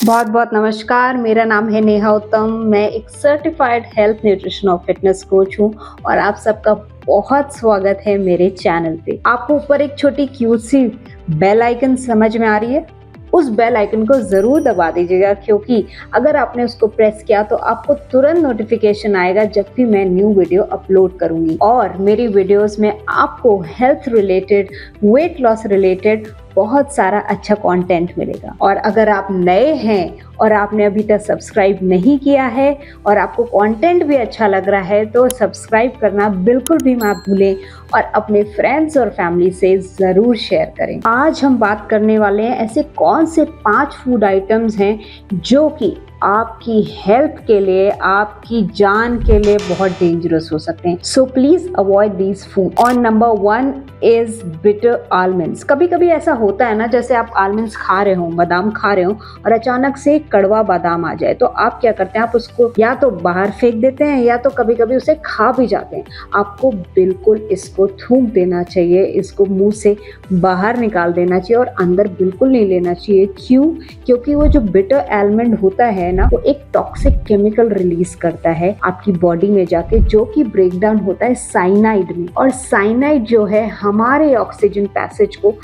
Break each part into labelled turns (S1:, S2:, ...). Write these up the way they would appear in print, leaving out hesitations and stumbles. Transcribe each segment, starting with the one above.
S1: बहुत बहुत नमस्कार। मेरा नाम है नेहा उत्तम। मैं एक सर्टिफाइड हेल्थ न्यूट्रिशन और फिटनेस कोच हूँ और आप सबका बहुत स्वागत है मेरे चैनल पे। आपको ऊपर एक छोटी क्यूट सी बेल आइकन समझ में आ रही है? उस बेल आइकन को जरूर दबा दीजिएगा, क्योंकि अगर आपने उसको प्रेस किया तो आपको तुरंत नोटिफिकेशन आएगा जब भी मैं न्यू वीडियो अपलोड करूंगी। और मेरी वीडियोस में आपको health related, weight loss related बहुत सारा अच्छा कंटेंट मिलेगा। और अगर आप नए हैं और आपने अभी तक सब्सक्राइब नहीं किया है और आपको कंटेंट भी अच्छा लग रहा है तो सब्सक्राइब करना बिल्कुल भी मत भूलें और अपने फ्रेंड्स और फैमिली से ज़रूर शेयर करें। आज हम बात करने वाले हैं ऐसे कौन से 5 फूड आइटम्स हैं जो कि आपकी हेल्थ के लिए, आपकी जान के लिए बहुत डेंजरस हो सकते हैं। So please avoid these food. और नंबर 1 इज बिटर आलमंड्स। कभी कभी ऐसा होता है ना, जैसे आप आलमंड्स खा रहे हो, बादाम खा रहे हो और अचानक से कड़वा बादाम आ जाए तो आप क्या करते हैं? आप उसको या तो बाहर फेंक देते हैं या तो कभी कभी उसे खा भी जाते हैं। आपको बिल्कुल इसको थूक देना चाहिए, इसको मुंह से बाहर निकाल देना चाहिए और अंदर बिल्कुल नहीं लेना चाहिए। क्यों? क्योंकि वो जो बिटर आलमंड होता है ना, वो एक टॉक्सिक केमिकल रिलीज करता है आपकी बॉडी में जाके, जो कि ब्रेक डाउन होता है साइनाइड में। और साइनाइड जो है हमारे ऑक्सीजन पैसेज को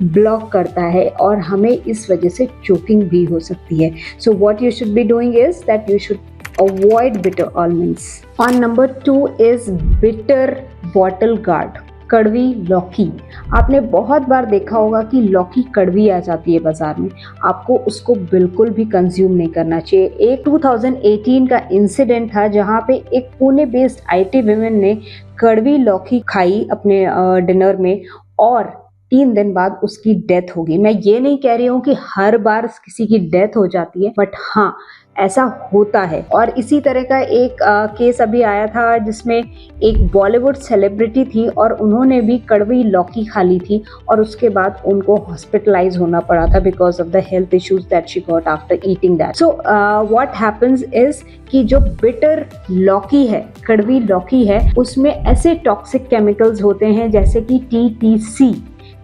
S1: ब्लॉक करता है और हमें इस वजह से चोकिंग भी हो सकती है। So what you should be doing is that you should avoid bitter almonds. और number 2 is bitter bottle gourd, कड़वी लौकी। आपने बहुत बार देखा होगा कि लौकी कड़वी आ जाती है बाजार में। आपको उसको बिल्कुल भी कंज्यूम नहीं करना चाहिए। एक 2018 का इंसिडेंट था जहां पे एक पुणे बेस्ड IT वुमेन ने कड़वी लौकी खाई अपने डिनर में और 3 दिन बाद उसकी डेथ हो गई। मैं ये नहीं कह रही हूँ कि हर बार किसी की डेथ हो जाती है, बट हाँ, ऐसा होता है। और इसी तरह का एक केस अभी आया था जिसमें एक बॉलीवुड सेलिब्रिटी थी और उन्होंने भी कड़वी लौकी खा ली थी और उसके बाद उनको हॉस्पिटलाइज होना पड़ा था because of the health issues that she got after eating that. So what happens is कि जो बिटर लौकी है, कड़वी लौकी है, उसमें ऐसे टॉक्सिक केमिकल्स होते हैं जैसे कि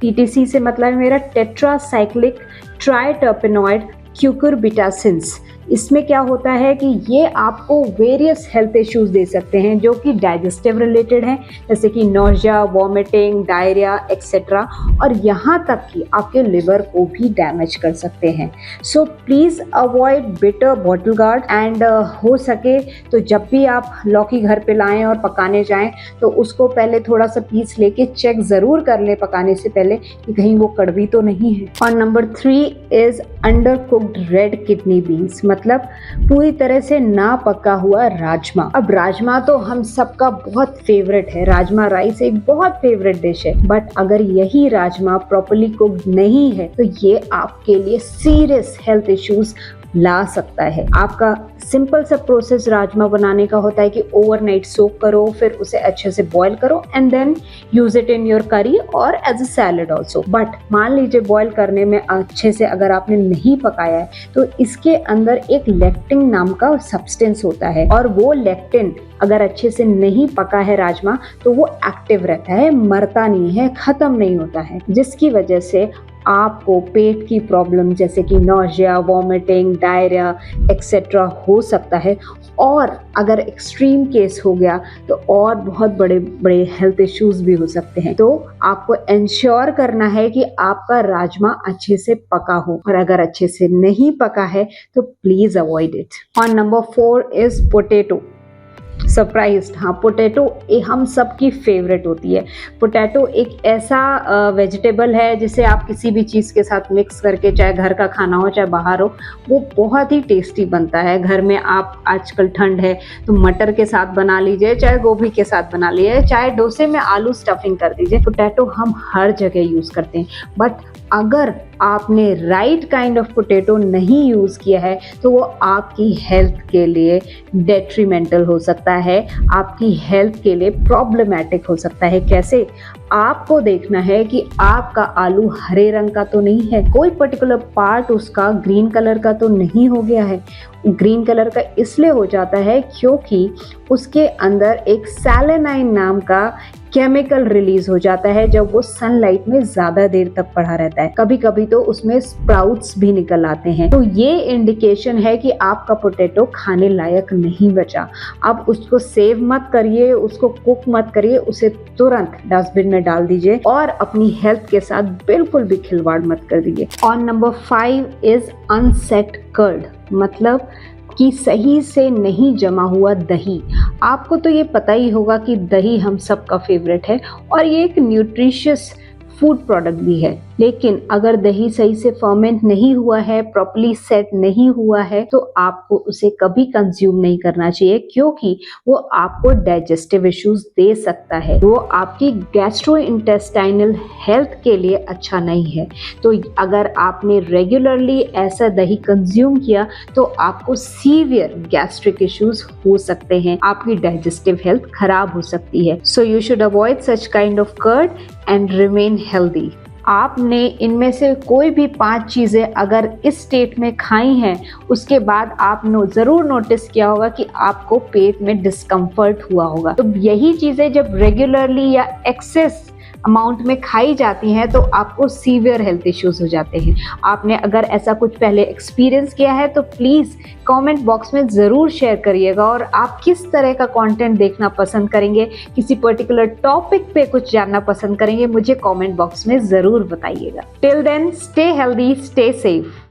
S1: TTC से मतलब है मेरा टेट्रासाइक्लिक ट्राइटर्पेनॉइड क्यूकुरबिटासिन्स। इसमें क्या होता है कि ये आपको वेरियस हेल्थ इश्यूज दे सकते हैं जो कि डाइजेस्टिव रिलेटेड हैं, जैसे कि नोजिया, वॉमिटिंग, डायरिया एक्सेट्रा, और यहाँ तक कि आपके लिवर को भी डैमेज कर सकते हैं। So please avoid bitter bottle guard and हो सके तो जब भी आप लौकी घर पे लाएं और पकाने जाएं तो उसको पहले थोड़ा सा पीस लेके चेक ज़रूर कर लें पकाने से पहले कि कहीं वो कड़वी तो नहीं है। और number 3 is under cooked red kidney beans, मतलब पूरी तरह से ना पका हुआ राजमा। अब राजमा तो हम सबका बहुत फेवरेट है, राजमा राइस एक बहुत फेवरेट डिश है, बट अगर यही राजमा प्रॉपर्ली कुक्ड नहीं है तो ये आपके लिए सीरियस हेल्थ इश्यूज ला सकता है। आपका सिंपल सा प्रोसेस राजमा बनाने का होता है कि ओवरनाइट सोक करो, फिर उसे अच्छे से बॉईल करो and then use it in your curry और as a salad also. But मान लीजिए बॉईल करने में अच्छे से अगर आपने नहीं पकाया है तो इसके अंदर एक लेक्टिन नाम का सब्सटेंस होता है और वो लेक्टिन अगर अच्छे से नहीं पका है राजमा तो वो एक्टिव रहता है, मरता नहीं है, खत्म नहीं होता है, जिसकी वजह से आपको पेट की प्रॉब्लम जैसे कि नोजिया, वॉमिटिंग, डायरिया एक्सेट्रा हो सकता है। और अगर एक्सट्रीम केस हो गया तो और बहुत बड़े बड़े हेल्थ इश्यूज भी हो सकते हैं। तो आपको इंश्योर करना है कि आपका राजमा अच्छे से पका हो, और अगर अच्छे से नहीं पका है तो प्लीज अवॉइड इट। और नंबर 4 इज पोटैटो। सरप्राइज्ड, हाँ, पोटैटो हम सबकी फेवरेट होती है। पोटैटो एक ऐसा वेजिटेबल है जिसे आप किसी भी चीज़ के साथ मिक्स करके, चाहे घर का खाना हो चाहे बाहर हो, वो बहुत ही टेस्टी बनता है। घर में आप, आजकल ठंड है तो मटर के साथ बना लीजिए, चाहे गोभी के साथ बना लीजिए, चाहे डोसे में आलू स्टफिंग कर दीजिए, पोटैटो हम हर जगह यूज़ करते हैं। बट अगर आपने राइट काइंड ऑफ पोटैटो नहीं यूज़ किया है तो वो आपकी हेल्थ के लिए डेट्रीमेंटल हो सकता है, आपकी हेल्थ के लिए प्रॉब्लमैटिक हो सकता है। कैसे? आपको देखना है कि आपका आलू हरे रंग का तो नहीं है, कोई पर्टिकुलर पार्ट उसका ग्रीन कलर का तो नहीं हो गया है। ग्रीन कलर का इसलिए हो जाता है क्योंकि उसके अंदर एक सैलेनाइन नाम का केमिकल रिलीज हो जाता है जब वो सनलाइट में ज्यादा देर तक पड़ा रहता है। कभी कभी तो उसमें स्प्राउट्स भी निकल आते हैं। तो ये इंडिकेशन है कि आपका पोटैटो खाने लायक नहीं बचा। अब उसको सेव मत करिए, उसको कुक मत करिए, उसे तुरंत डस्टबिन में डाल दीजिए और अपनी हेल्थ के साथ बिल्कुल भी खिलवाड़ मत कर दीजिए। और नंबर 5 इज अनसेट कर्ड, मतलब कि सही से नहीं जमा हुआ दही। आपको तो ये पता ही होगा कि दही हम सबका फेवरेट है और ये एक न्यूट्रिशियस फूड प्रोडक्ट भी है, लेकिन अगर दही सही से फर्मेंट नहीं हुआ है, प्रॉपर्ली सेट नहीं हुआ है, तो आपको उसे कभी कंज्यूम नहीं करना चाहिए, क्योंकि वो आपको डाइजेस्टिव इश्यूज दे सकता है। वो आपकी गैस्ट्रोइंटेस्टाइनल हेल्थ के लिए अच्छा नहीं है। तो अगर आपने रेगुलरली ऐसा दही कंज्यूम किया तो आपको सीवियर गैस्ट्रिक इश्यूज हो सकते हैं, आपकी डाइजेस्टिव हेल्थ खराब हो सकती है। So you should avoid such kind of curd and remain healthy. आपने इनमें से कोई भी 5 चीज़ें अगर इस स्टेट में खाई हैं, उसके बाद आप ज़रूर नोटिस किया होगा कि आपको पेट में डिस्कम्फर्ट हुआ होगा। तो यही चीज़ें जब रेगुलरली या एक्सेस अमाउंट में खाई जाती हैं तो आपको सीवियर हेल्थ इश्यूज हो जाते हैं। आपने अगर ऐसा कुछ पहले एक्सपीरियंस किया है तो प्लीज़ कमेंट बॉक्स में ज़रूर शेयर करिएगा। और आप किस तरह का कंटेंट देखना पसंद करेंगे, किसी पर्टिकुलर टॉपिक पे कुछ जानना पसंद करेंगे, मुझे कमेंट बॉक्स में ज़रूर बताइएगा। Till then, stay healthy, stay safe.